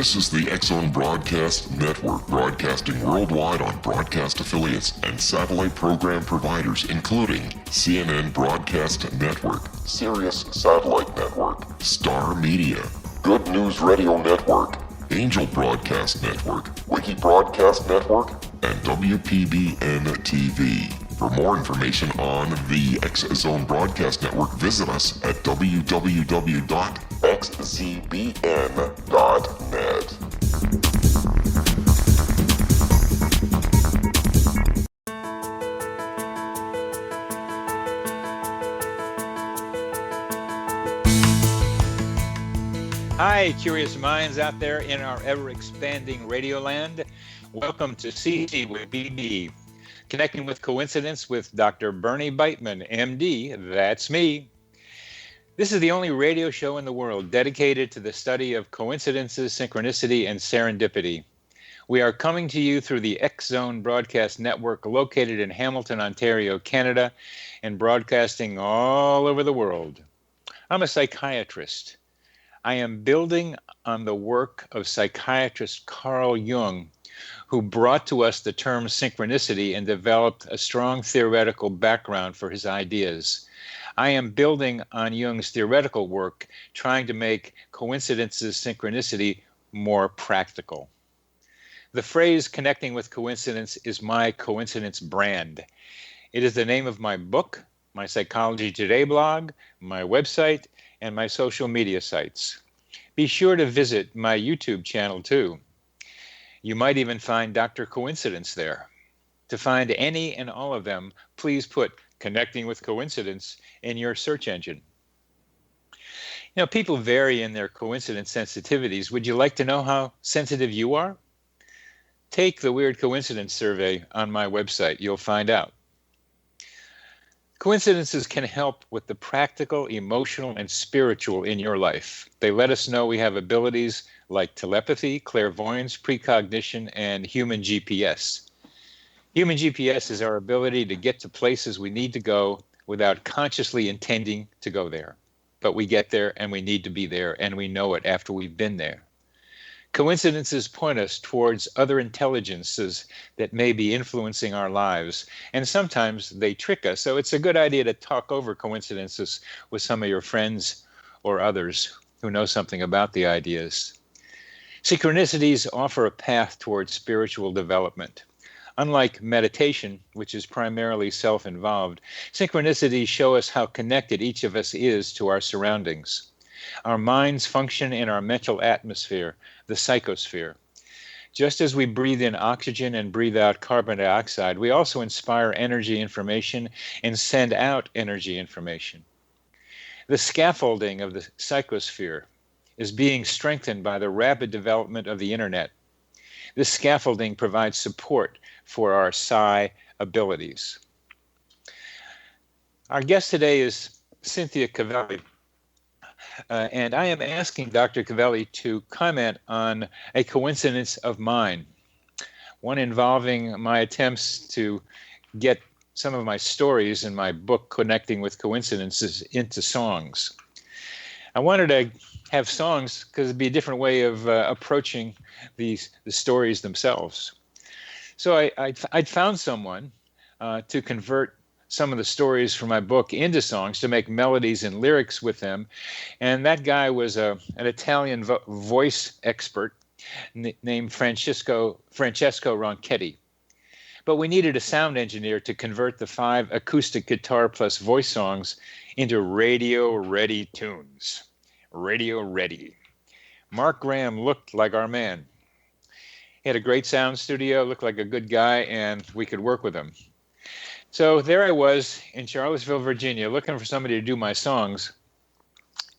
This is the X-Zone Broadcast Network, broadcasting worldwide on broadcast affiliates and satellite program providers, including CNN Broadcast Network, Sirius Satellite Network, Star Media, Good News Radio Network, Angel Broadcast Network, Wiki Broadcast Network, and WPBN TV. For more information on the X-Zone Broadcast Network, visit us at www.xzbn.net. Hi, curious minds out there in our ever-expanding radio land. Welcome to CCBB, Connecting with Coincidence with Dr. Bernie Beitman, MD. That's me. This is the only radio show in the world dedicated to the study of coincidences, synchronicity, and serendipity. We are coming to you through the X-Zone Broadcast Network located in Hamilton, Ontario, Canada, and broadcasting all over the world. I'm a psychiatrist. I am building on the work of psychiatrist Carl Jung, who brought to us the term synchronicity and developed a strong theoretical background for his ideas. I am building on Jung's theoretical work, trying to make coincidences, synchronicity more practical. The phrase connecting with coincidence is my coincidence brand. It is the name of my book, my Psychology Today blog, my website, and my social media sites. Be sure to visit my YouTube channel too. You might even find Dr. Coincidence there. To find any and all of them, please put Connecting with Coincidence in your search engine. You know, people vary in their coincidence sensitivities. Would you like to know how sensitive you are? Take the Weird Coincidence survey on my website. You'll find out. Coincidences can help with the practical, emotional, and spiritual in your life. They let us know we have abilities like telepathy, clairvoyance, precognition, and human GPS. Human GPS is our ability to get to places we need to go without consciously intending to go there. But we get there, and we need to be there, and we know it after we've been there. Coincidences point us towards other intelligences that may be influencing our lives, and sometimes they trick us. So it's a good idea to talk over coincidences with some of your friends or others who know something about the ideas. Synchronicities offer a path towards spiritual development. Unlike meditation, which is primarily self-involved, synchronicities show us how connected each of us is to our surroundings. Our minds function in our mental atmosphere, the psychosphere. Just as we breathe in oxygen and breathe out carbon dioxide, we also inspire energy information and send out energy information. The scaffolding of the psychosphere is being strengthened by the rapid development of the internet. This scaffolding provides support for our psi abilities. Our guest today is Cynthia Cavalli. And I am asking Dr. Cavalli to comment on a coincidence of mine, one involving my attempts to get some of my stories in my book, Connecting with Coincidences, into songs. I wanted to have songs because it'd be a different way of approaching the stories themselves. So I'd found someone to convert some of the stories from my book into songs, to make melodies and lyrics with them. And that guy was an Italian voice expert named Francesco Ronchetti. But we needed a sound engineer to convert the 5 acoustic guitar plus voice songs into radio-ready tunes. Radio-ready. Mark Graham looked like our man. He had a great sound studio, looked like a good guy, and we could work with him. So there I was in Charlottesville, Virginia, looking for somebody to do my songs.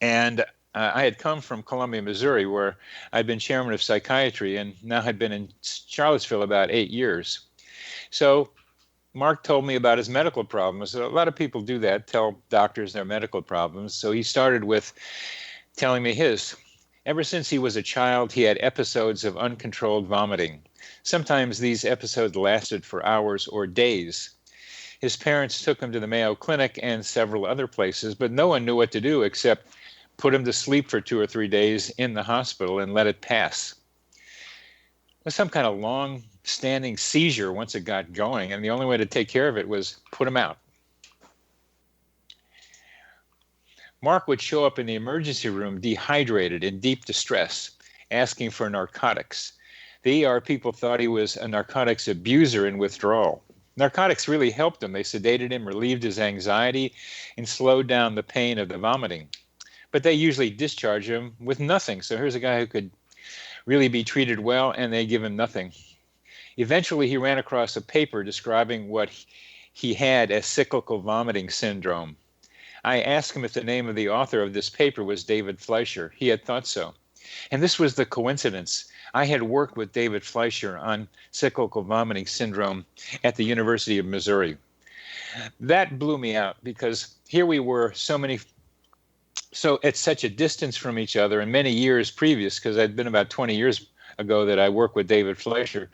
And I had come from Columbia, Missouri, where I'd been chairman of psychiatry and now had been in Charlottesville about 8 years. So Mark told me about his medical problems. A lot of people do that, tell doctors their medical problems. So he started with telling me his. Ever since he was a child, he had episodes of uncontrolled vomiting. Sometimes these episodes lasted for hours or days. His parents took him to the Mayo Clinic and several other places, but no one knew what to do except put him to sleep for 2 or 3 days in the hospital and let it pass. was some kind of long-standing seizure once it got going, and the only way to take care of it was put him out. Mark would show up in the emergency room dehydrated, in deep distress, asking for narcotics. The ER people thought he was a narcotics abuser in withdrawal. Narcotics really helped him. They sedated him, relieved his anxiety, and slowed down the pain of the vomiting. But they usually discharge him with nothing. So here's a guy who could really be treated well, and they give him nothing. Eventually, he ran across a paper describing what he had as cyclical vomiting syndrome. I asked him if the name of the author of this paper was David Fleischer. He had thought so. And this was the coincidence. I had worked with David Fleischer on cyclical vomiting syndrome at the University of Missouri. That blew me out because here we were so at such a distance from each other, and many years previous, because I'd been about 20 years ago that I worked with David Fleischer,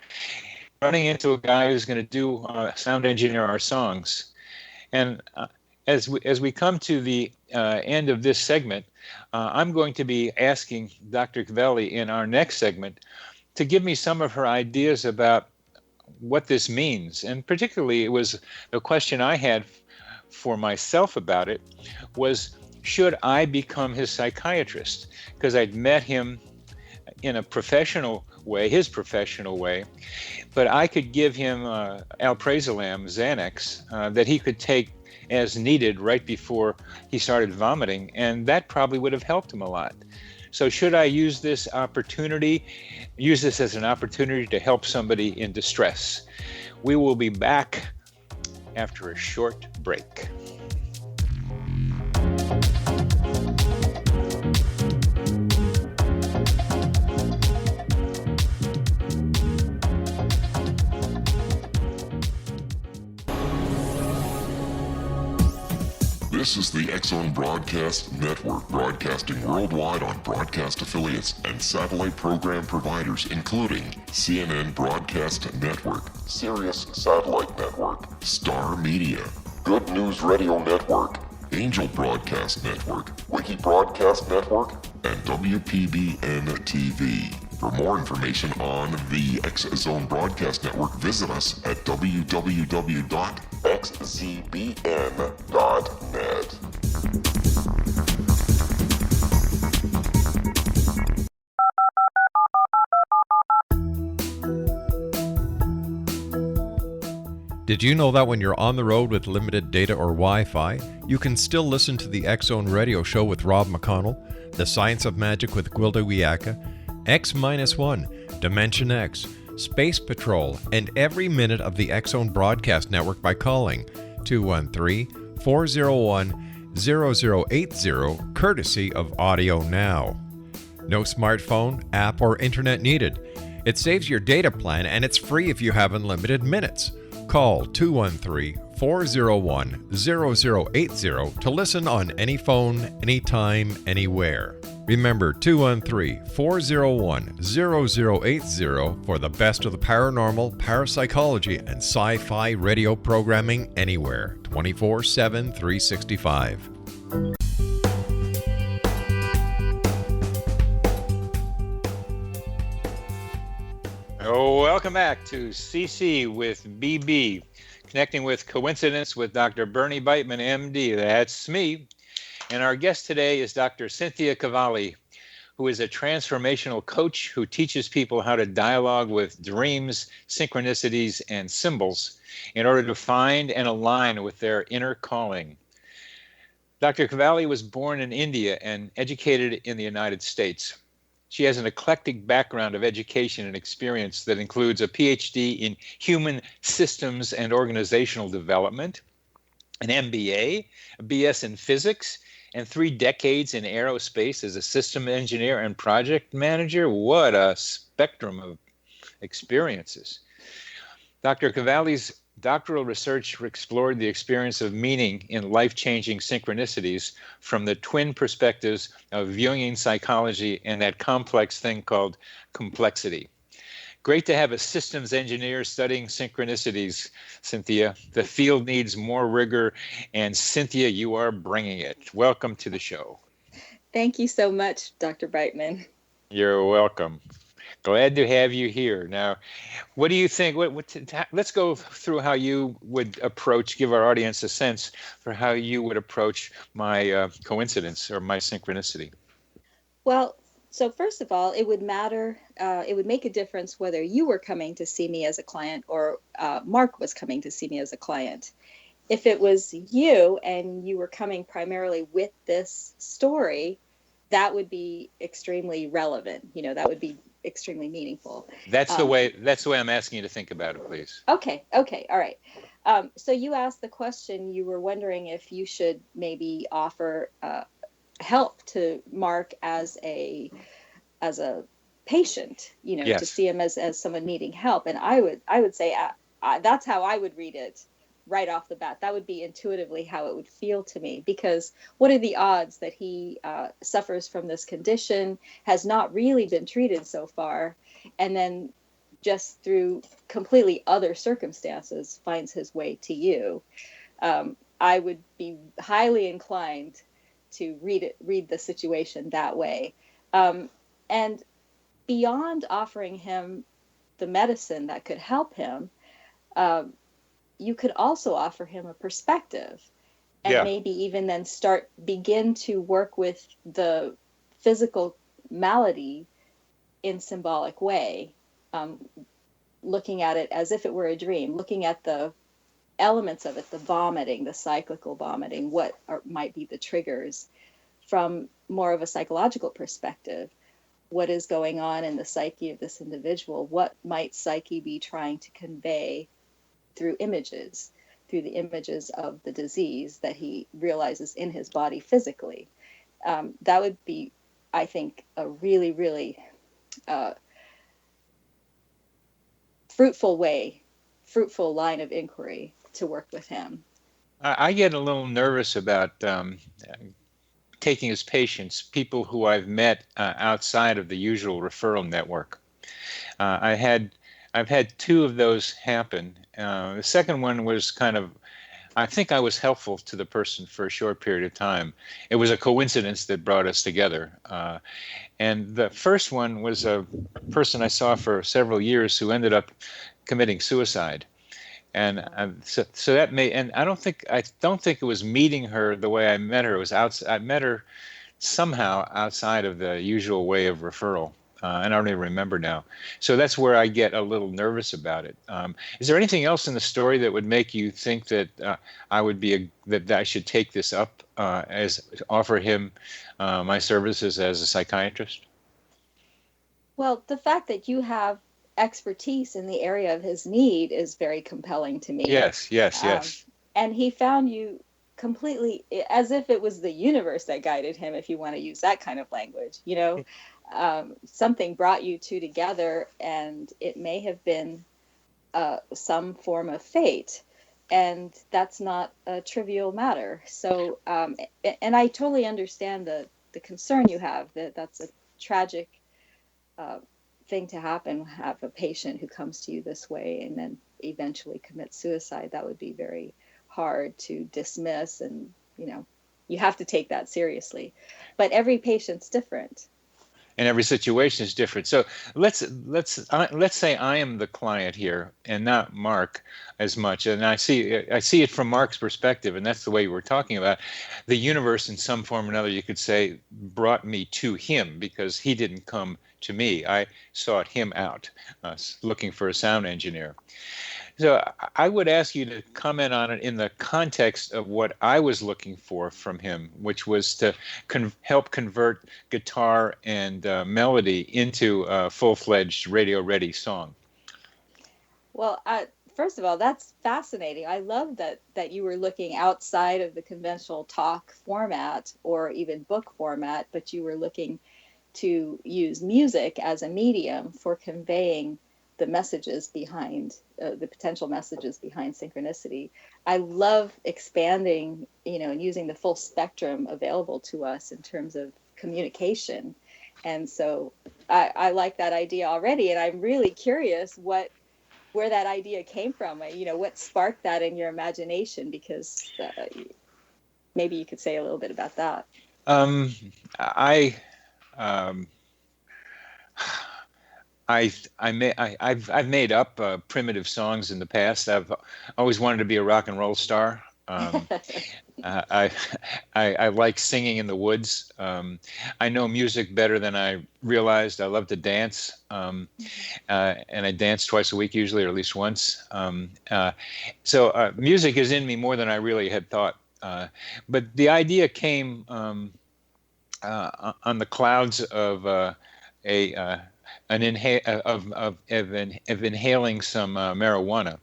running into a guy who's going to do sound engineer our songs. And as we come to the end of this segment, I'm going to be asking Dr. Cavalli in our next segment to give me some of her ideas about what this means. And particularly, it was the question I had for myself about it was, should I become his psychiatrist? Because I'd met him in a professional way, his professional way, but I could give him alprazolam, Xanax, that he could take as needed right before he started vomiting, and that probably would have helped him a lot. So should I use this as an opportunity to help somebody in distress? We will be back after a short break. This is the X-Zone Broadcast Network, broadcasting worldwide on broadcast affiliates and satellite program providers, including CNN Broadcast Network, Sirius Satellite Network, Star Media, Good News Radio Network, Angel Broadcast Network, Wiki Broadcast Network, and WPBN TV. For more information on the X-Zone Broadcast Network, visit us at www.xzbn.net. Did you know that when you're on the road with limited data or Wi-Fi, you can still listen to the X-Zone Radio Show with Rob McConnell, The Science of Magic with Gwilda Wiyaka, X-1, Dimension X, Space Patrol, and every minute of the X-Zone Broadcast Network by calling 213-401-0080, courtesy of Audio Now. No smartphone, app, or internet needed. It saves your data plan, and it's free if you have unlimited minutes. Call 213-401-0080 to listen on any phone, anytime, anywhere. Remember 213-401-0080 for the best of the paranormal, parapsychology, and sci-fi radio programming anywhere, 24/7, 365. Oh, welcome back to CC with BB, connecting with coincidence with Dr. Bernie Beitman, MD. That's me. And our guest today is Dr. Cynthia Cavalli, who is a transformational coach who teaches people how to dialogue with dreams, synchronicities, and symbols in order to find and align with their inner calling. Dr. Cavalli was born in India and educated in the United States. She has an eclectic background of education and experience that includes a Ph.D. in human systems and organizational development, an MBA, a BS in physics, and 3 decades in aerospace as a system engineer and project manager. What a spectrum of experiences. Dr. Cavalli's doctoral research explored the experience of meaning in life-changing synchronicities from the twin perspectives of Jungian psychology and that complex thing called complexity. Great to have a systems engineer studying synchronicities, Cynthia. The field needs more rigor, and Cynthia, you are bringing it. Welcome to the show. Thank you so much, Dr. Beitman. You're welcome. Glad to have you here. Now, what do you think? Let's go through how you would give our audience a sense for how you would approach my coincidence or my synchronicity. Well, so first of all, it would matter, it would make a difference whether you were coming to see me as a client or Mark was coming to see me as a client. If it was you and you were coming primarily with this story, that would be extremely relevant. That would be extremely meaningful. That's the way I'm asking you to think about it, please. Okay, all right. So you asked the question, you were wondering if you should maybe offer help to Mark as a patient, Yes. to see him as someone needing help. And I would say that's how I would read it right off the bat. That would be intuitively how it would feel to me, because what are the odds that he suffers from this condition, has not really been treated so far, and then just through completely other circumstances finds his way to you? I would be highly inclined to read the situation that way. And beyond offering him the medicine that could help him, you could also offer him a perspective, and maybe even then begin to work with the physical malady in symbolic way, looking at it as if it were a dream, looking at the elements of it, the vomiting, the cyclical vomiting, might be the triggers from more of a psychological perspective. What is going on in the psyche of this individual? What might psyche be trying to convey through the images of the disease that he realizes in his body physically? That would be, I think, a really, really fruitful line of inquiry to work with him. I get a little nervous about taking as patients people who I've met outside of the usual referral network. I've had two of those happen. The second one was I think I was helpful to the person for a short period of time. It was a coincidence that brought us together. And the first one was a person I saw for several years who ended up committing suicide. And so that and I don't think it was meeting her the way I met her. It was I met her somehow outside of the usual way of referral. And I don't even remember now. So that's where I get a little nervous about it. Is there anything else in the story that would make you think that that I should take this up offer him my services as a psychiatrist? Well, the fact that you have expertise in the area of his need is very compelling to me. Yes. And he found you completely as if it was the universe that guided him, if you want to use that kind of language. Something brought you two together, and it may have been some form of fate, and that's not a trivial matter. So, and I totally understand the concern you have, that's a tragic thing to happen, have a patient who comes to you this way and then eventually commits suicide. That would be very hard to dismiss, and you have to take that seriously. But every patient's different. And every situation is different. So let's say I am the client here and not Mark as much. And I see it from Mark's perspective, and that's the way we're talking about the universe in some form or another. You could say brought me to him because he didn't come to me. I sought him out, looking for a sound engineer. So I would ask you to comment on it in the context of what I was looking for from him, which was to help convert guitar and melody into a full-fledged radio-ready song. Well, first of all, that's fascinating. I love that you were looking outside of the conventional talk format or even book format, but you were looking to use music as a medium for conveying the messages behind the potential messages behind synchronicity. I love expanding, and using the full spectrum available to us in terms of communication. And so I like that idea already. And I'm really curious where that idea came from. What sparked that in your imagination? Because maybe you could say a little bit about that. I've made up primitive songs in the past. I've always wanted to be a rock and roll star. I, I like singing in the woods. I know music better than I realized. I love to dance, and I dance twice a week usually, or at least once. So music is in me more than I really had thought. But the idea came on the clouds of a an of inhaling some marijuana.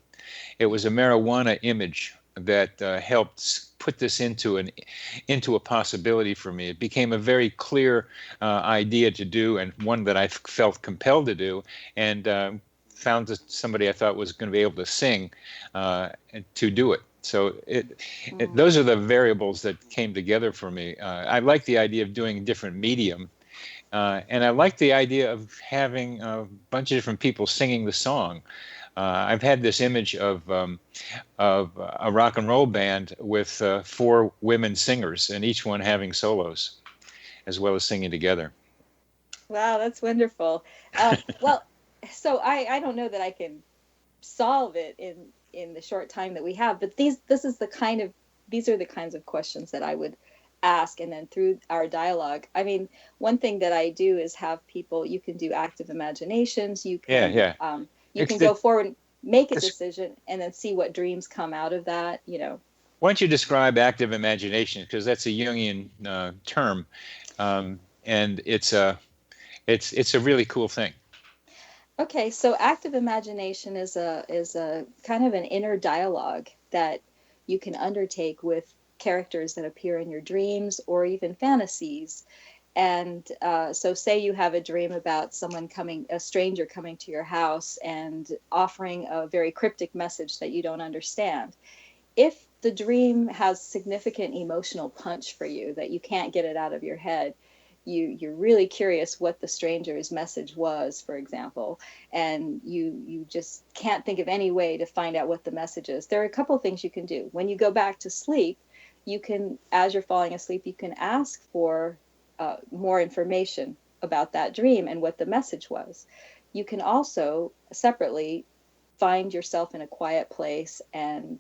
It was a marijuana image that helped put this into a possibility for me. It became a very clear idea to do, and one that I felt compelled to do, and found somebody I thought was going to be able to sing to do it. So those are the variables that came together for me. I like the idea of doing a different medium. And I like the idea of having a bunch of different people singing the song. I've had this image of a rock and roll band with 4 women singers, and each one having solos, as well as singing together. Wow, that's wonderful. Well, so I don't know that I can solve it in the short time that we have, but these are the kinds of questions that I would ask, and then through our dialogue. I mean, one thing that I do is have people. You can do active imaginations. You can you can go forward, make a decision, and then see what dreams come out of that. Why don't you describe active imagination, because that's a Jungian term, and it's a really cool thing. Okay, so active imagination is a kind of an inner dialogue that you can undertake with characters that appear in your dreams or even fantasies. And so say you have a dream about a stranger coming to your house and offering a very cryptic message that you don't understand. If the dream has significant emotional punch for you, that you can't get it out of your head, you're really curious what the stranger's message was, for example, and you just can't think of any way to find out what the message is. There are a couple of things you can do. When you go back to sleep, you can, as you're falling asleep, you can ask for more information about that dream and what the message was. You can also separately find yourself in a quiet place and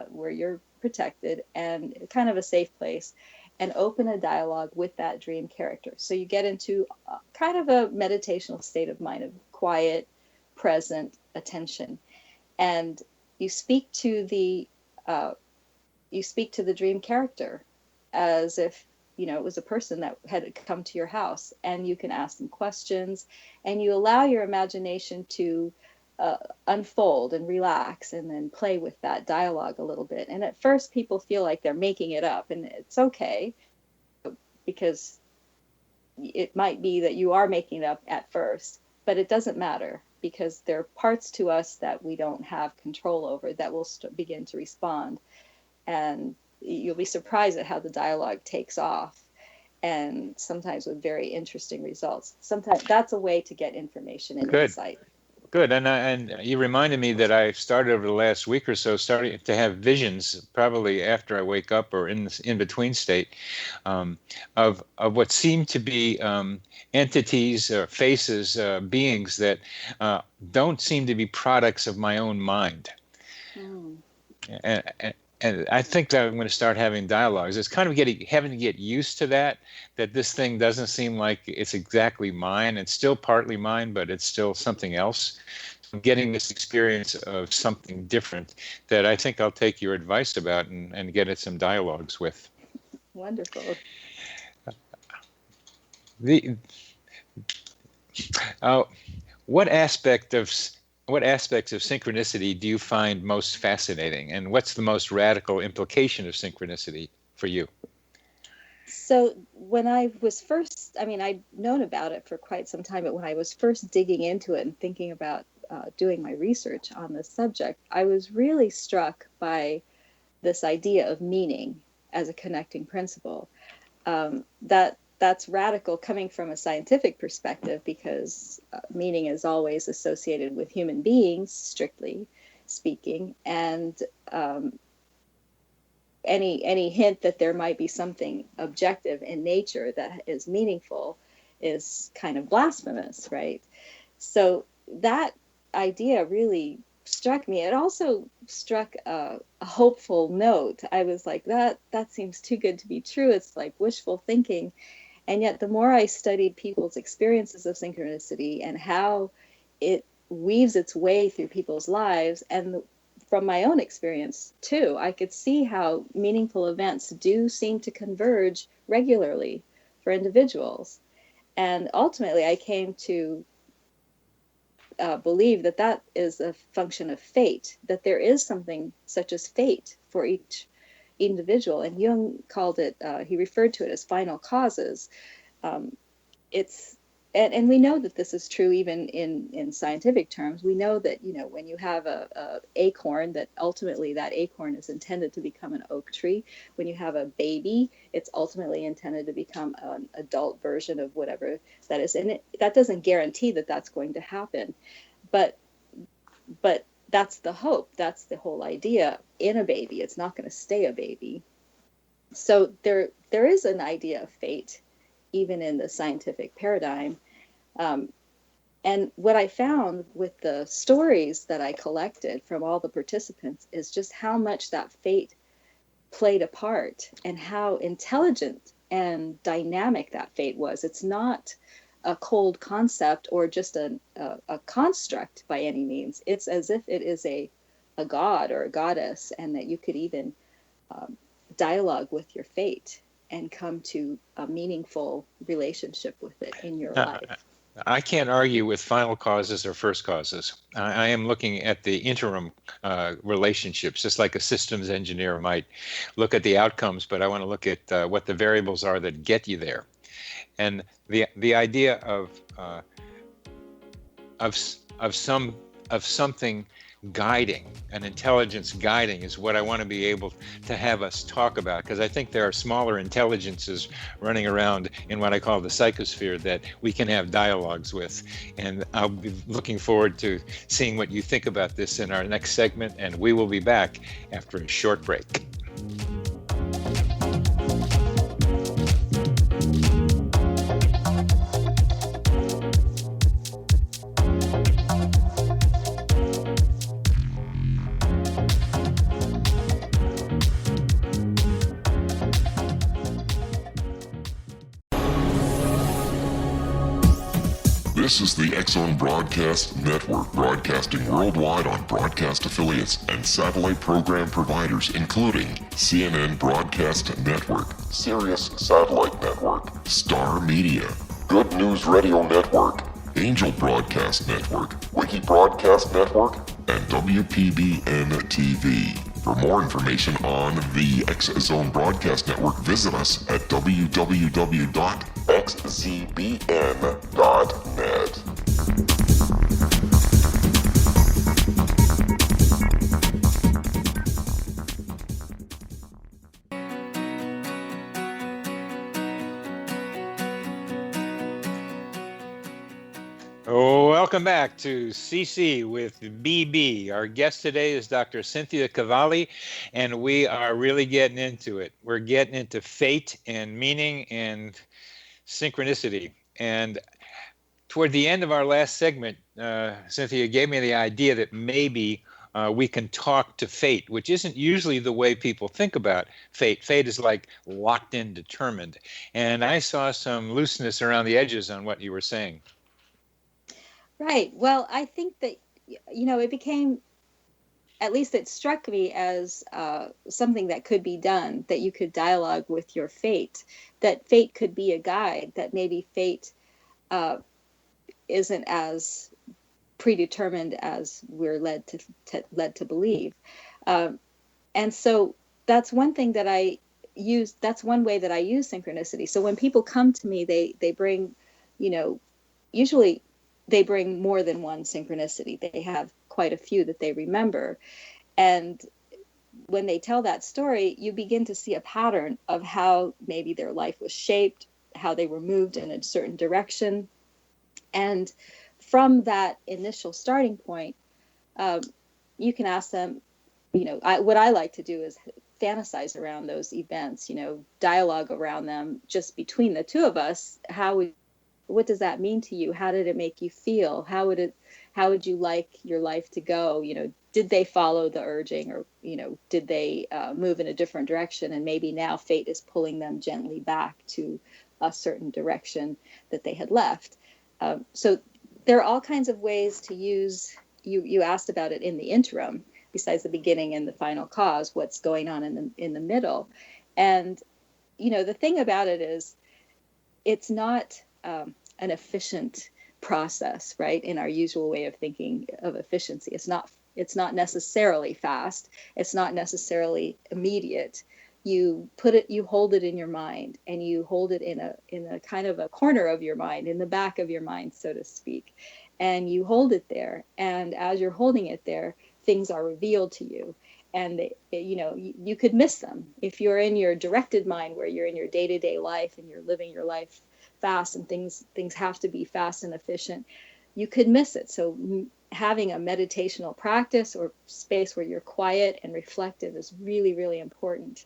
where you're protected and kind of a safe place, and open a dialogue with that dream character. So you get into kind of a meditational state of mind, of quiet, present attention, and you speak to the dream character as if it was a person that had come to your house, and you can ask them questions, and you allow your imagination to unfold and relax, and then play with that dialogue a little bit. And at first people feel like they're making it up, and it's okay, because it might be that you are making it up at first, but it doesn't matter, because there are parts to us that we don't have control over that will begin to respond. And you'll be surprised at how the dialogue takes off, and sometimes with very interesting results. Sometimes that's a way to get information and insight. Good. And you reminded me that I started over the last week or so starting to have visions, probably after I wake up or in this in-between state, of what seem to be entities or faces, beings that don't seem to be products of my own mind. And I think that I'm going to start having dialogues. It's kind of having to get used to that this thing doesn't seem like it's exactly mine. It's still partly mine, but it's still something else. I'm getting this experience of something different that I think I'll take your advice about and get at some dialogues with. Wonderful. What aspects of synchronicity do you find most fascinating, and what's the most radical implication of synchronicity for you? So when I was first, I'd known about it for quite some time, but when I was first digging into it and thinking about doing my research on this subject, I was really struck by this idea of meaning as a connecting principle. That's radical coming from a scientific perspective, because meaning is always associated with human beings, strictly speaking, and any hint that there might be something objective in nature that is meaningful is kind of blasphemous, right? So that idea really struck me. It also struck a hopeful note. I was like, that seems too good to be true. It's like wishful thinking. And yet the more I studied people's experiences of synchronicity and how it weaves its way through people's lives, and from my own experience too, I could see how meaningful events do seem to converge regularly for individuals. And ultimately, I came to believe that that is a function of fate, that there is something such as fate for each individual. And Jung called it, he referred to it as final causes. It's and we know that this is true even in scientific terms. We know that, when you have a acorn, that ultimately that acorn is intended to become an oak tree. When you have a baby, it's ultimately intended to become an adult version of whatever that is. And that doesn't guarantee that that's going to happen, but that's the hope. That's the whole idea in a baby. It's not going to stay a baby. So there is an idea of fate even in the scientific paradigm. And what I found with the stories that I collected from all the participants is just how much that fate played a part and how intelligent and dynamic that fate was. It's not a cold concept or just a construct by any means. It's as if it is a god or a goddess, and that you could even dialogue with your fate and come to a meaningful relationship with it in your life. I can't argue with final causes or first causes. I am looking at the interim relationships, just like a systems engineer might look at the outcomes, but I want to look at what the variables are that get you there. And the idea of something guiding, an intelligence guiding, is what I want to be able to have us talk about, because I think there are smaller intelligences running around in what I call the psychosphere that we can have dialogues with. And I'll be looking forward to seeing what you think about this in our next segment, and we will be back after a short break. This is the X-Zone Broadcast Network, broadcasting worldwide on broadcast affiliates and satellite program providers, including CNN Broadcast Network, Sirius Satellite Network, Star Media, Good News Radio Network, Angel Broadcast Network, Wiki Broadcast Network, and WPBN TV. For more information on the X-Zone Broadcast Network, visit us at www.xzbn.net. Welcome back to CC with BB. Our guest today is Dr. Cynthia Cavalli, and we are really getting into it. We're getting into fate and meaning and synchronicity. And toward the end of our last segment, Cynthia gave me the idea that maybe we can talk to fate, which isn't usually the way people think about fate. Fate is like locked in, determined. And I saw some looseness around the edges on what you were saying. Right. Well, I think that, it became, at least it struck me as something that could be done, that you could dialogue with your fate, that fate could be a guide, that maybe fate isn't as predetermined as we're led to believe. And so that's one thing that I use. That's one way that I use synchronicity. So when people come to me, they bring, usually they bring more than one synchronicity. They have quite a few that they remember. And when they tell that story, you begin to see a pattern of how maybe their life was shaped, how they were moved in a certain direction. And from that initial starting point, you can ask them, what I like to do is fantasize around those events, dialogue around them just between the two of us. How would what does that mean to you? How did it make you feel? How would you like your life to go? Did they follow the urging, or did they move in a different direction, and maybe now fate is pulling them gently back to a certain direction that they had left. So there are all kinds of ways to use. You asked about it in the interim, besides the beginning and the final cause, what's going on in the middle. And the thing about it is, it's not an efficient process, right? In our usual way of thinking of efficiency, it's not necessarily fast. It's not necessarily immediate. You hold it in your mind, and you hold it in a kind of a corner of your mind, in the back of your mind, so to speak, and you hold it there. And as you're holding it there, things are revealed to you, and you could miss them if you're in your directed mind, where you're in your day-to-day life and you're living your life fast, and things have to be fast and efficient. You could miss it. So having a meditational practice or space where you're quiet and reflective is really, really important.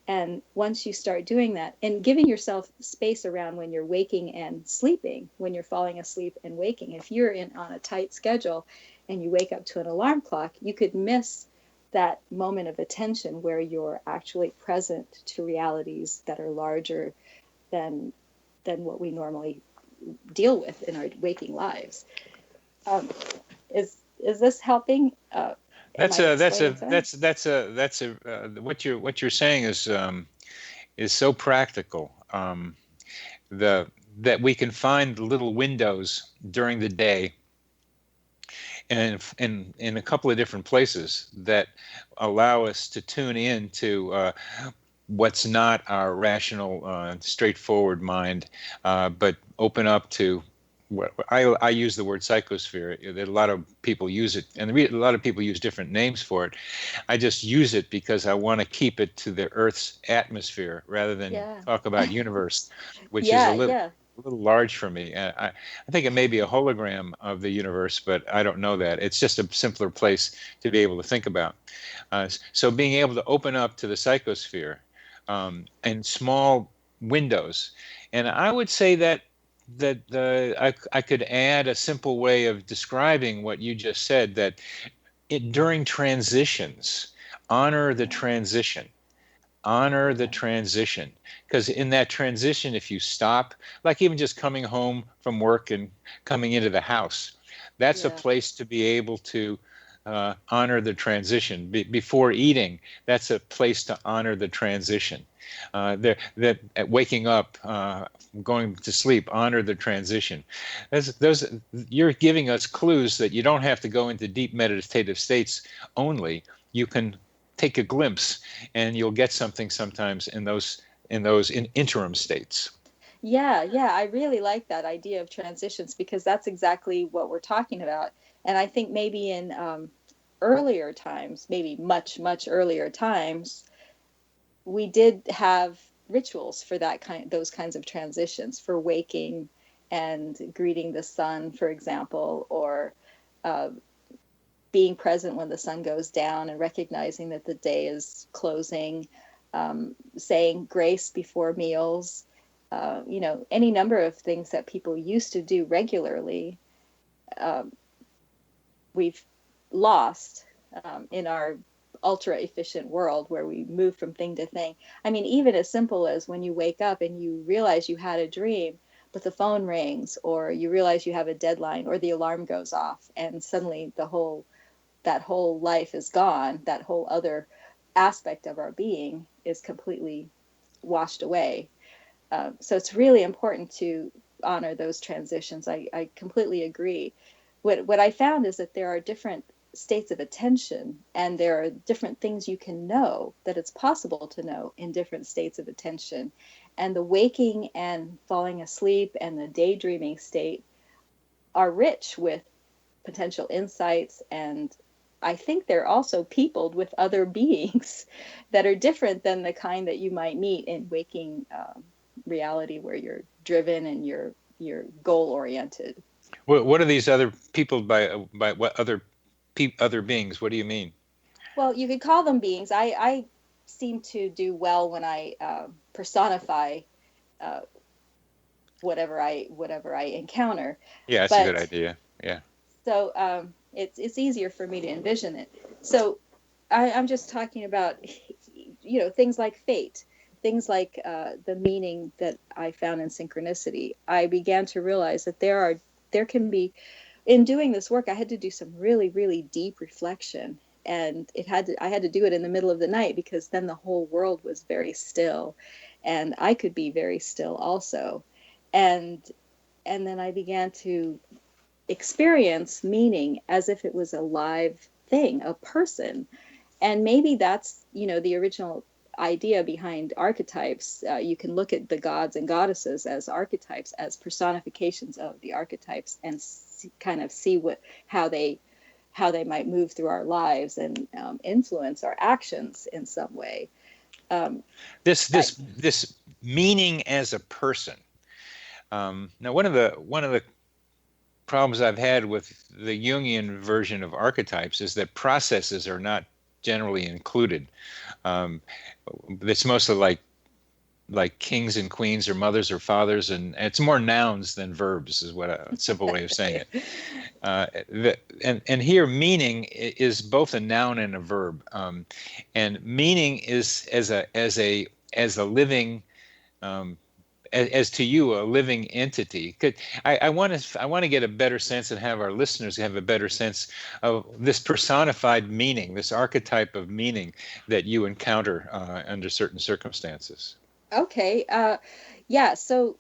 And once you start doing that, and giving yourself space around when you're waking and sleeping, when you're falling asleep and waking, if you're on a tight schedule and you wake up to an alarm clock, you could miss that moment of attention where you're actually present to realities that are larger than what we normally deal with in our waking lives. Is this helping? What you're saying is so practical. That we can find little windows during the day, and in a couple of different places, that allow us to tune in to what's not our rational, straightforward mind, but open up to what I use the word psychosphere. That a lot of people use it, and a lot of people use different names for it. I just use it because I want to keep it to the Earth's atmosphere rather than talk about universe, which is a little large for me. I think it may be a hologram of the universe, but I don't know that. It's just a simpler place to be able to think about. So being able to open up to the psychosphere and small windows. And I would say that I could add a simple way of describing what you just said, that during transitions, honor the transition. Honor the transition, because in that transition, if you stop, like even just coming home from work and coming into the house, that's a place to be able to honor the transition. Before eating, that's a place to honor the transition. That at waking up, going to sleep, honor the transition. You're giving us clues that you don't have to go into deep meditative states only. You can take a glimpse, and you'll get something sometimes in those interim states. Yeah, I really like that idea of transitions, because that's exactly what we're talking about. And I think maybe in earlier times, maybe much, much earlier times, we did have rituals for those kinds of transitions, for waking and greeting the sun, for example, or being present when the sun goes down and recognizing that the day is closing, saying grace before meals, any number of things that people used to do regularly, we've lost in our ultra efficient world where we move from thing to thing. I mean, even as simple as when you wake up and you realize you had a dream, but the phone rings, or you realize you have a deadline, or the alarm goes off, and suddenly that whole life is gone. That whole other aspect of our being is completely washed away. So it's really important to honor those transitions. I completely agree. What I found is that there are different states of attention, and there are different things you can know, that it's possible to know in different states of attention. And the waking and falling asleep and the daydreaming state are rich with potential insights, and I think they're also peopled with other beings that are different than the kind that you might meet in waking reality, where you're driven and you're goal oriented. What are these other people by what other beings? What do you mean? Well, you could call them beings. I seem to do well when I personify whatever I encounter. Yeah, that's a good But idea. Yeah. so it's easier for me to envision it. So I'm just talking about, things like fate, things like the meaning that I found in synchronicity. I began to realize that there can be, in doing this work, I had to do some really, really deep reflection, and I had to do it in the middle of the night, because then the whole world was very still, and I could be very still also, and then I began to experience meaning as if it was a live thing, a person. And maybe that's, the original idea behind archetypes. You can look at the gods and goddesses as archetypes, as personifications of the archetypes, and kind of see how they might move through our lives and influence our actions in some way. This meaning as a person. Now, one of the problems I've had with the Jungian version of archetypes is that processes are not generally included. It's mostly like kings and queens, or mothers or fathers, and it's more nouns than verbs, is what a simple way of saying it. And here, meaning is both a noun and a verb, and meaning is as a living, as to you, a living entity. I want to get a better sense, and have our listeners have a better sense of this personified meaning, this archetype of meaning that you encounter under certain circumstances. Okay. Yeah. So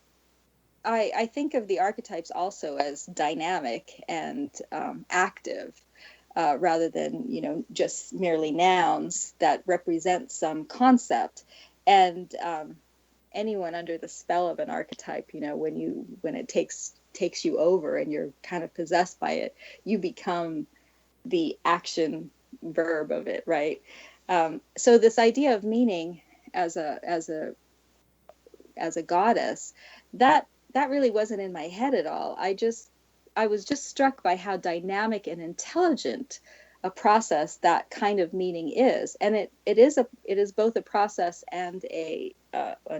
I think of the archetypes also as dynamic and active, rather than, just merely nouns that represent some concept. And anyone under the spell of an archetype, when it takes you over and you're kind of possessed by it, you become the action verb of it, right? So this idea of meaning as a goddess, that really wasn't in my head at all. I was just struck by how dynamic and intelligent a process that kind of meaning is, and it is both a process and a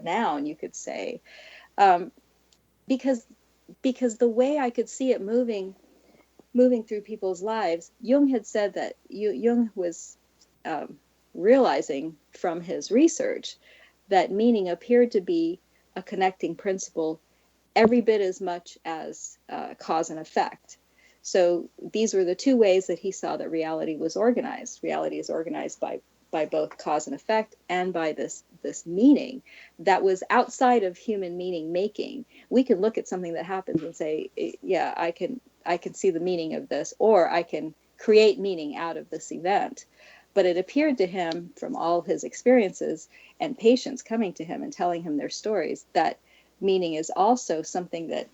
noun, you could say, because the way I could see it moving through people's lives. Jung had said that Jung was realizing from his research that meaning appeared to be a connecting principle every bit as much as cause and effect. So these were the two ways that he saw that reality was organized. Reality is organized by both cause and effect, and by this meaning that was outside of human meaning making. We can look at something that happens and say, yeah, I can see the meaning of this, or I can create meaning out of this event. But it appeared to him, from all his experiences and patients coming to him and telling him their stories, that meaning is also something that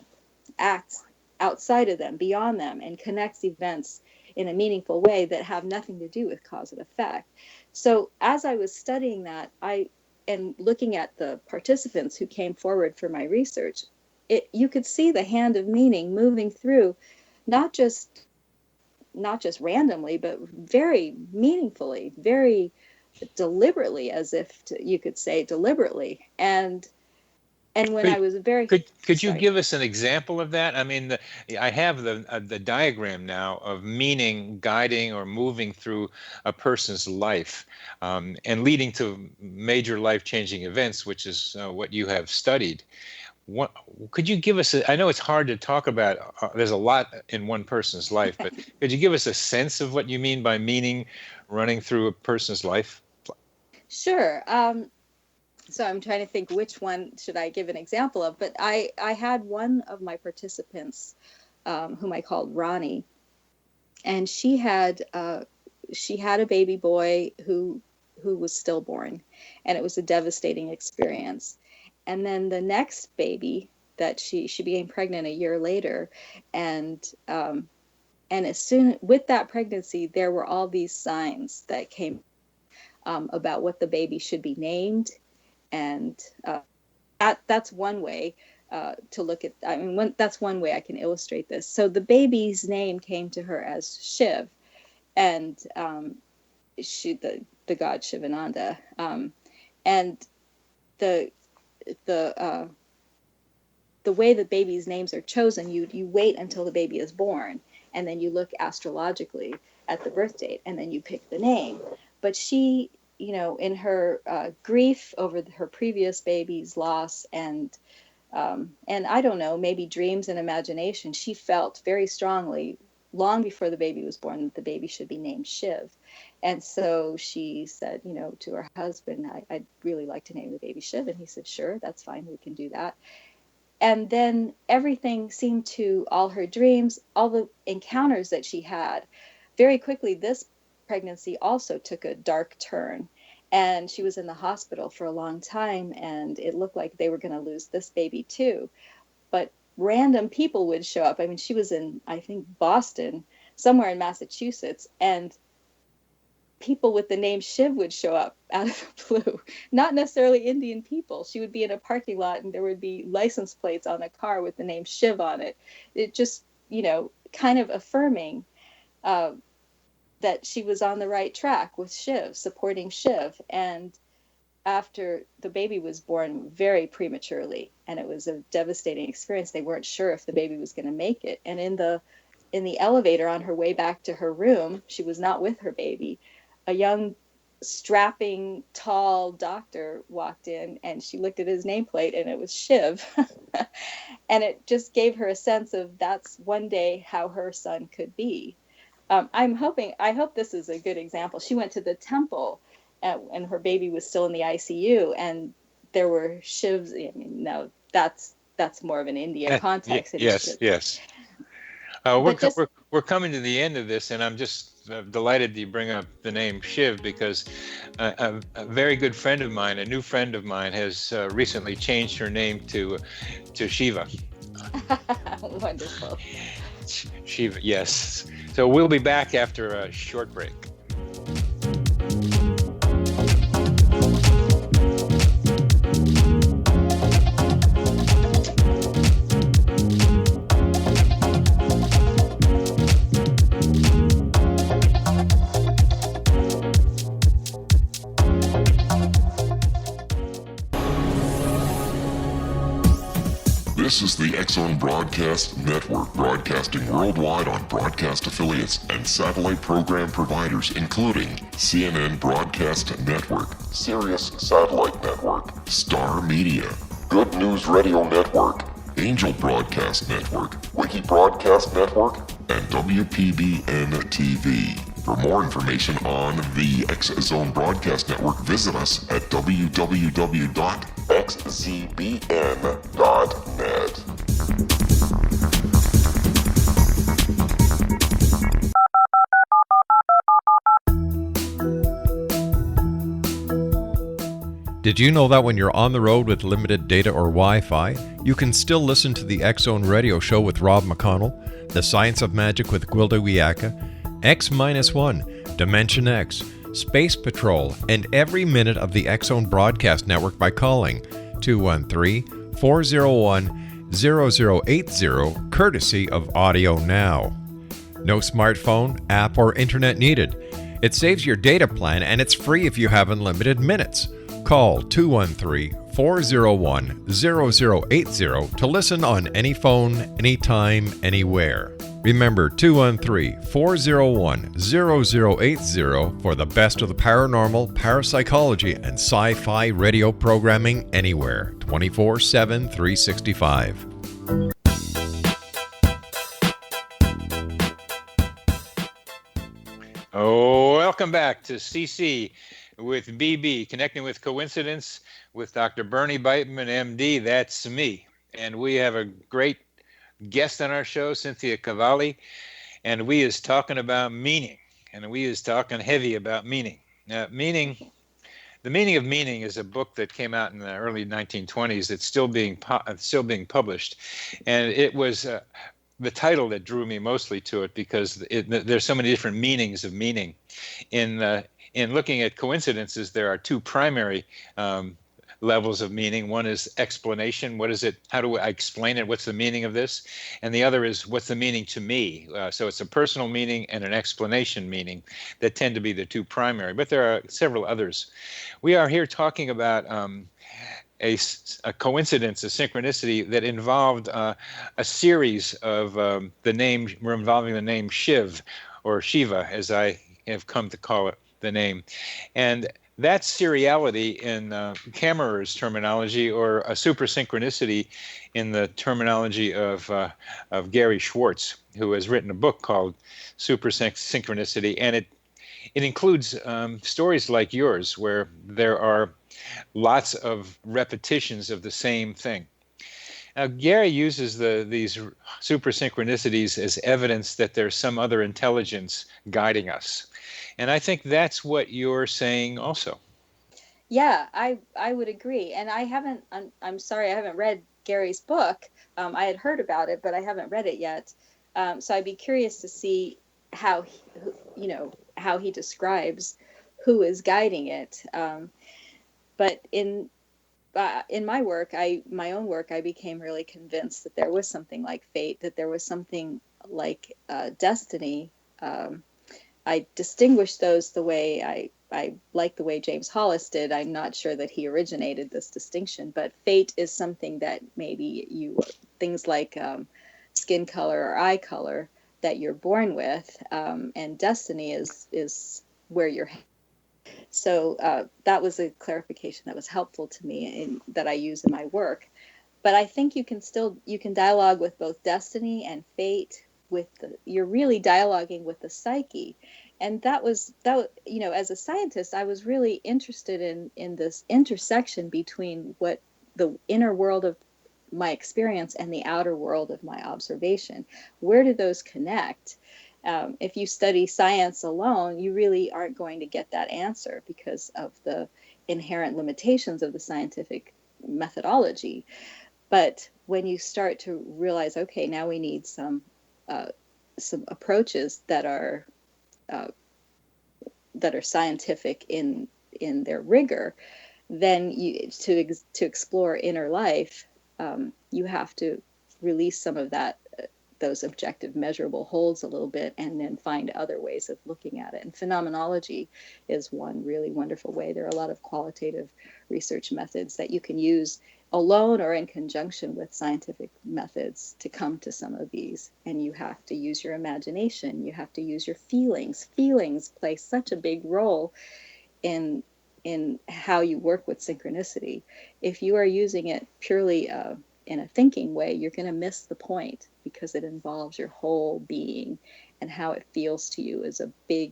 acts outside of them, beyond them, and connects events in a meaningful way that have nothing to do with cause and effect. So as I was studying that, and looking at the participants who came forward for my research, you could see the hand of meaning moving through, not just randomly, but very meaningfully, very deliberately, as if you could say deliberately. And when I was Could you give us an example of that? I mean, I have the diagram now of meaning guiding or moving through a person's life, and leading to major life-changing events, which is what you have studied. What could you give us? I know it's hard to talk about. There's a lot in one person's life, but could you give us a sense of what you mean by meaning running through a person's life? Sure. So I'm trying to think which one should I give an example of, but I had one of my participants, whom I called Ronnie, and she had a baby boy who was stillborn, and it was a devastating experience. And then the next baby that she became pregnant a year later, and as soon with that pregnancy, there were all these signs that came about what the baby should be named. And that's one way to look at. I mean, that's one way I can illustrate this. So the baby's name came to her as Shiv, and the god Shivananda, and the the way that babies' names are chosen, you wait until the baby is born, and then you look astrologically at the birth date, and then you pick the name. But she, in her grief over her previous baby's loss, and I don't know, maybe dreams and imagination, she felt very strongly, long before the baby was born, that the baby should be named Shiv. And so she said, to her husband, I'd really like to name the baby Shiv. And he said, sure, that's fine, we can do that. And then everything seemed to, all her dreams, all the encounters that she had, very quickly, this pregnancy also took a dark turn. And she was in the hospital for a long time, and it looked like they were going to lose this baby too. But random people would show up. I mean, she was in, I think, Boston, somewhere in Massachusetts, and people with the name Shiv would show up out of the blue. Not necessarily Indian people. She would be in a parking lot, and there would be license plates on a car with the name Shiv on it. It just, kind of affirming that she was on the right track with Shiv, supporting Shiv. And after the baby was born very prematurely, and it was a devastating experience, they weren't sure if the baby was going to make it. And in the elevator on her way back to her room, she was not with her baby. A young, strapping, tall doctor walked in, and she looked at his nameplate, and it was Shiv. And it just gave her a sense of that's one day how her son could be. I hope this is a good example. She went to the temple, and her baby was still in the ICU, and there were Shivs. I mean, no, that's more of an India context. Yes. We're coming to the end of this, and I'm just delighted you bring up the name Shiv, because a very good friend of mine, a new friend of mine, has recently changed her name to Shiva. Wonderful. Shiva, yes. So we'll be back after a short break. This is the X-Zone Broadcast Network, broadcasting worldwide on broadcast affiliates and satellite program providers, including CNN Broadcast Network, Sirius Satellite Network, Star Media, Good News Radio Network, Angel Broadcast Network, Wiki Broadcast Network, and WPBN TV. For more information on the X-Zone Broadcast Network, visit us at www.xzbn.net. Did you know that when you're on the road with limited data or Wi-Fi, you can still listen to the X-Zone Radio Show with Rob McConnell, The Science of Magic with Gwilda Wiyaka, X-1, Dimension X, Space Patrol, and every minute of the X-Zone Broadcast Network by calling 213-401-0080, courtesy of Audio Now. No smartphone, app, or internet needed. It saves your data plan, and it's free if you have unlimited minutes. Call 213-401-0080 to listen on any phone, anytime, anywhere. Remember 213-401-0080 for the best of the paranormal, parapsychology, and sci-fi radio programming anywhere, 24/7, 365. Oh, welcome back to CC with BB, Connecting with Coincidence with Dr. Bernie Beitman, MD. That's me. And we have a great guest on our show, Cynthia Cavalli, and we is talking about meaning, and we is talking heavy about meaning. Now, The Meaning of Meaning is a book that came out in the early 1920s. It's still being published, and it was the title that drew me mostly to it, because there's so many different meanings of meaning. In looking at coincidences, there are two primary levels of meaning. One is explanation. What is it? How do I explain it? What's the meaning of this? And the other is, what's the meaning to me? So it's a personal meaning and an explanation meaning that tend to be the two primary, but there are several others. We are here talking about a coincidence, a synchronicity that involved a series of the name involving the name Shiv, or Shiva, as I have come to call it the name, and that seriality in Kammerer's terminology, or a super synchronicity in the terminology of Gary Schwartz, who has written a book called Super Synchronicity, and it includes stories like yours, where there are lots of repetitions of the same thing. Now, Gary uses these super synchronicities as evidence that there's some other intelligence guiding us. And I think that's what you're saying also. Yeah, I would agree. And I'm sorry, I haven't read Gary's book. I had heard about it, but I haven't read it yet. So I'd be curious to see how he describes who is guiding it. But in my work, my own work, I became really convinced that there was something like fate, that there was something like destiny. I distinguish those the way I like the way James Hollis did. I'm not sure that he originated this distinction, but fate is something that maybe things like skin color or eye color that you're born with, and destiny is where you're. So that was a clarification that was helpful to me and that I use in my work. But I think you can dialogue with both destiny and fate. You're really dialoguing with the psyche. And that was, as a scientist, I was really interested in this intersection between what the inner world of my experience and the outer world of my observation. Where do those connect? If you study science alone, you really aren't going to get that answer because of the inherent limitations of the scientific methodology. But when you start to realize, okay, now we need some approaches that are scientific in their rigor, then to explore inner life, you have to release some of those objective measurable holds a little bit, and then find other ways of looking at it. And phenomenology is one really wonderful way. There are a lot of qualitative research methods that you can use alone or in conjunction with scientific methods to come to some of these. And you have to use your imagination. You have to use your feelings. Feelings play such a big role in how you work with synchronicity. If you are using it purely in a thinking way, you're going to miss the point, because it involves your whole being, and how it feels to you is a big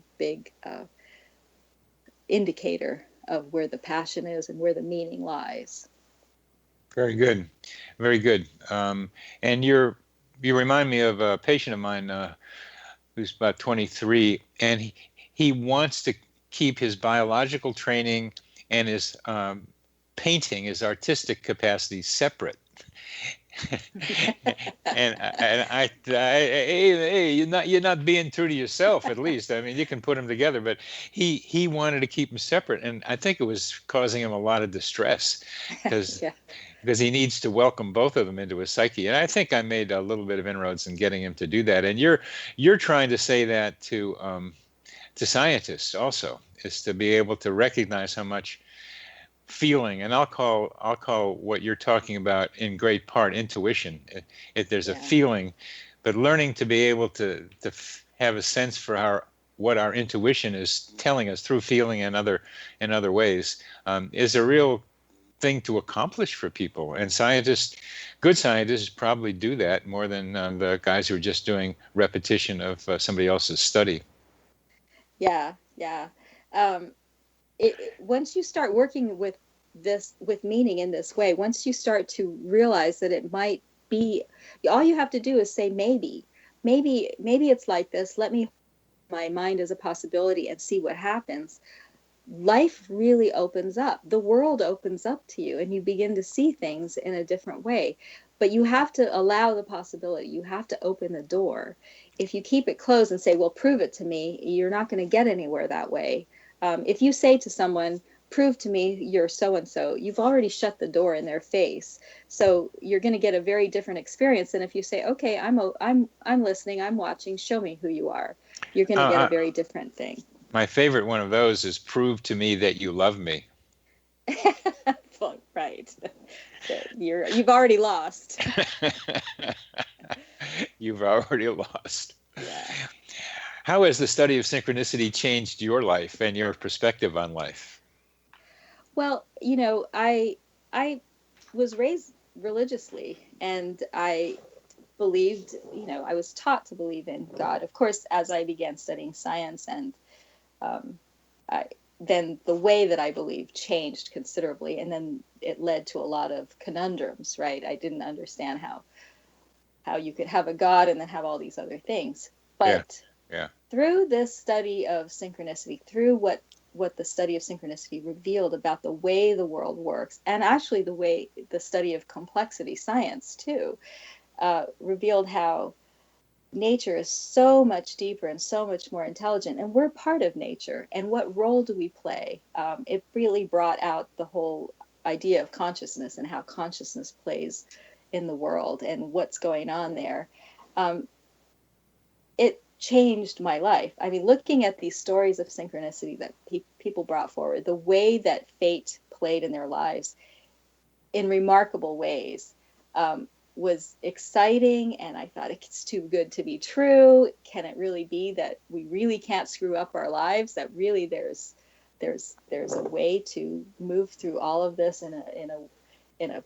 indicator of where the passion is and where the meaning lies. Very good, very good. And you remind me of a patient of mine who's about 23, and he wants to keep his biological training and his painting, his artistic capacity separate. and I hey, you're not being true to yourself, at least. I mean, you can put them together, but he wanted to keep them separate, and I think it was causing him a lot of distress, because he needs to welcome both of them into his psyche. And I think I made a little bit of inroads in getting him to do that. And you're trying to say that to scientists also, is to be able to recognize how much feeling, and I'll call what you're talking about in great part intuition. If there's a feeling, but learning to be able to have a sense for what our intuition is telling us through feeling and other ways is a real thing to accomplish for people. And good scientists probably do that more than the guys who are just doing repetition of somebody else's study. Yeah. Once you start working with meaning in this way, once you start to realize that it might be, all you have to do is say maybe it's like this. Let me my mind as a possibility and see what happens. Life really opens up. The world opens up to you, and you begin to see things in a different way. But you have to allow the possibility. You have to open the door. If you keep it closed and say, well, prove it to me, you're not going to get anywhere that way. If you say to someone, prove to me you're so-and-so, you've already shut the door in their face. So you're going to get a very different experience than if you say, okay, I'm listening, I'm watching, show me who you are. You're going to get a very different thing. My favorite one of those is prove to me that you love me. Well, right. You've already lost. You've already lost. Yeah. How has the study of synchronicity changed your life and your perspective on life? Well, I was raised religiously, and I believed, I was taught to believe in God. Of course, as I began studying science, and um, then the way that I believed changed considerably, and then it led to a lot of conundrums. Right? I didn't understand how you could have a God and then have all these other things. Yeah. But Yeah. through this study of synchronicity, through what the study of synchronicity revealed about the way the world works, and actually the way the study of complexity science too, revealed how nature is so much deeper and so much more intelligent, and we're part of nature. And what role do we play? It really brought out the whole idea of consciousness and how consciousness plays in the world and what's going on there. It changed my life. I mean, looking at these stories of synchronicity that people brought forward, the way that fate played in their lives in remarkable ways, was exciting. And I thought, it's too good to be true. Can it really be that we really can't screw up our lives? That really there's a way to move through all of this in a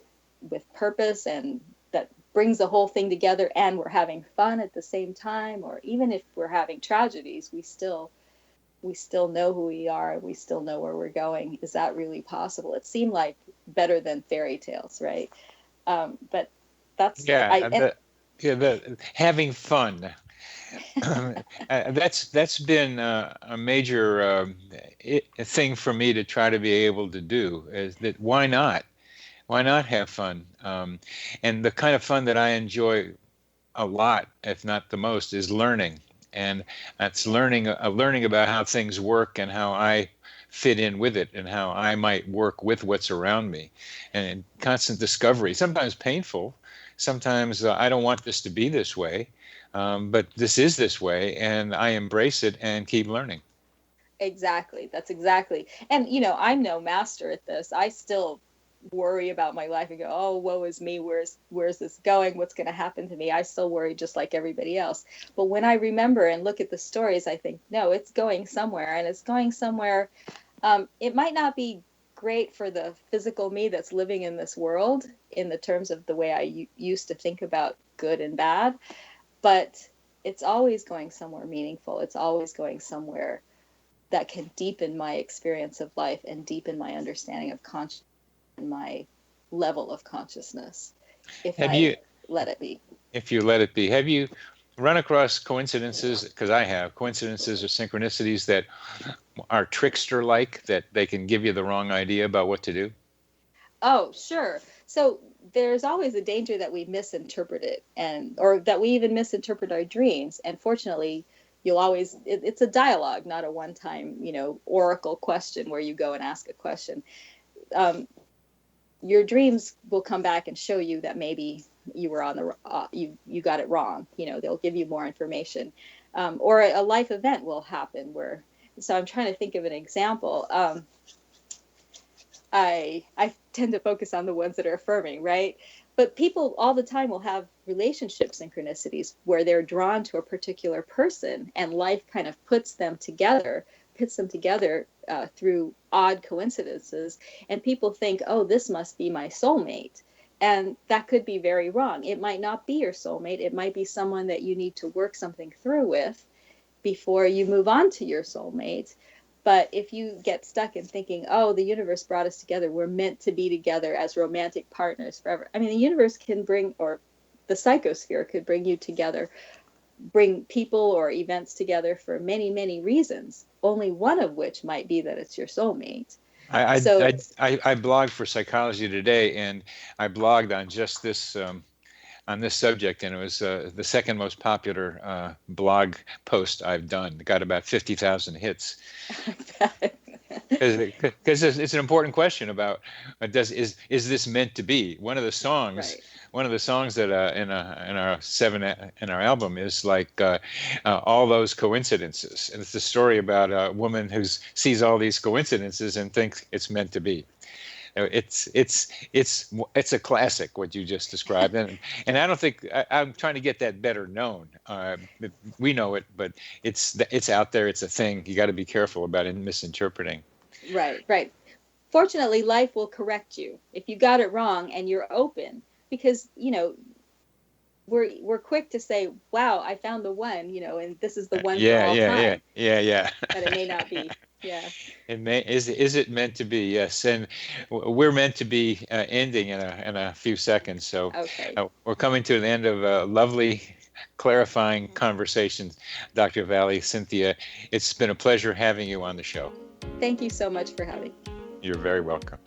with purpose, and that brings the whole thing together, and we're having fun at the same time. Or even if we're having tragedies, we still know who we are, we still know where we're going. Is that really possible? It seemed like better than fairy tales, right? But that's the having fun. That's been a major thing for me to try to be able to do. Is that why not? Why not have fun? And the kind of fun that I enjoy a lot, if not the most, is learning. And that's learning about how things work and how I fit in with it and how I might work with what's around me. And constant discovery, sometimes painful. Sometimes I don't want this to be this way, but this is this way, and I embrace it and keep learning. Exactly. That's exactly. And, I'm no master at this. I still worry about my life and go, oh, woe is me. Where's this going? What's going to happen to me? I still worry just like everybody else. But when I remember and look at the stories, I think, no, it's going somewhere, and it's going somewhere. It might not be great for the physical me that's living in this world in the terms of the way I used to think about good and bad, but it's always going somewhere meaningful. It's always going somewhere that can deepen my experience of life and deepen my understanding of consciousness and my level of consciousness, if I let it be. If you let it be. Have you run across coincidences, because I have, coincidences or synchronicities that are trickster-like, that they can give you the wrong idea about what to do? Oh, sure. So there's always a danger that we misinterpret it, or that we even misinterpret our dreams. And fortunately, it's a dialogue, not a one-time, oracle question where you go and ask a question. Your dreams will come back and show you that maybe you were you got it wrong. They'll give you more information, or a life event will happen where. So I'm trying to think of an example. I tend to focus on the ones that are affirming, right? But people all the time will have relationship synchronicities where they're drawn to a particular person, and life kind of pits them together through odd coincidences. And people think, oh, this must be my soulmate. And that could be very wrong. It might not be your soulmate. It might be someone that you need to work something through with before you move on to your soulmate. But if you get stuck in thinking, oh, the universe brought us together, we're meant to be together as romantic partners forever. I mean, the universe can or the psychosphere could bring you together, bring people or events together for many, many reasons, only one of which might be that it's your soulmate. I blogged for Psychology Today, and I blogged on just this on this subject, and it was the second most popular blog post I've done. It got about 50,000 hits. Because it's an important question about is this meant to be? One of the songs, right. One of the songs that in our album is like all those coincidences, and it's a story about a woman who sees all these coincidences and thinks it's meant to be. It's a classic what you just described, and I don't think I'm trying to get that better known. We know it, but it's out there. It's a thing. You got to be careful about it misinterpreting. Right, right. Fortunately, life will correct you if you got it wrong and you're open, because we're quick to say, "Wow, I found the one," and this is the one for all time. Yeah. But it may not be. Yeah. Is it meant to be? Yes, and we're meant to be ending in a few seconds. So Okay. we're coming to the end of a lovely, clarifying conversation, Dr. Cavalli, Cynthia. It's been a pleasure having you on the show. Thank you so much for having me. You're very welcome.